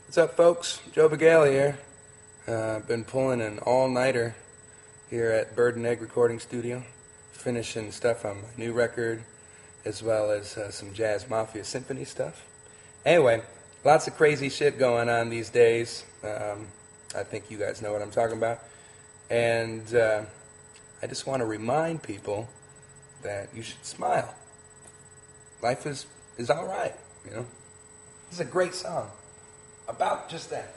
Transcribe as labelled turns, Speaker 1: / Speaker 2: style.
Speaker 1: What's up, folks? Joe Bagale here. I've been pulling an all-nighter here at Bird and Egg Recording Studio, finishing stuff on my new record, as well as some Jazz Mafia Symphony stuff. Anyway, lots of crazy shit going on these days. I think you guys know what I'm talking about. And I just want to remind people that you should smile. Life is all right, you know. This is a great song about just that.